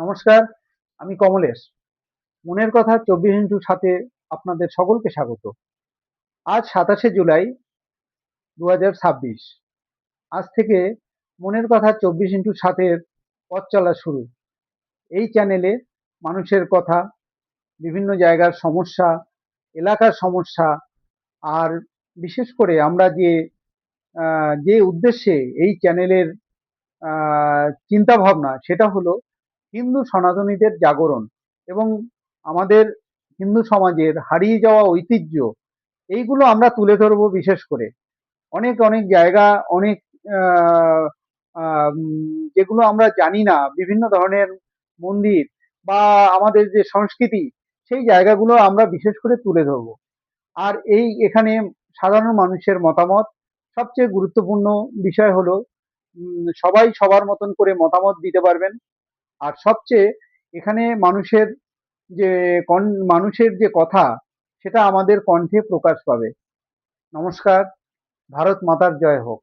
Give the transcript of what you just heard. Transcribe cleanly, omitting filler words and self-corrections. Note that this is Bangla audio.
নমস্কার, আমি কমলেশ। মনের কথা 24x7 আপনাদের সকলকে স্বাগত। আজ 27শে জুলাই 2026। আজ থেকে মনের কথা 24x7-এর পথ চলা শুরু। এই চ্যানেলে মানুষের কথা, বিভিন্ন জায়গার সমস্যা, এলাকার সমস্যা, আর বিশেষ করে আমরা যে উদ্দেশ্যে এই চ্যানেলের চিন্তা ভাবনা, সেটা হলো হিন্দু সনাতনীদের জাগরণ এবং আমাদের হিন্দু সমাজের হারিয়ে যাওয়া ঐতিহ্য, এইগুলো আমরা তুলে ধরবো। বিশেষ করে অনেক অনেক জায়গা, অনেক আহ, যেগুলো আমরা জানি না, বিভিন্ন ধরনের মন্দির বা আমাদের যে সংস্কৃতি, সেই জায়গাগুলো আমরা বিশেষ করে তুলে ধরবো। আর এখানে সাধারণ মানুষের মতামত সবচেয়ে গুরুত্বপূর্ণ বিষয় হলো, সবাই সবার মতন করে মতামত দিতে পারবেন। আর সবচেয়ে এখানে যে মানুষের যে কথা, সেটা আমাদের কণ্ঠে প্রকাশ পাবে। নমস্কার। ভারত মাতার জয় হোক।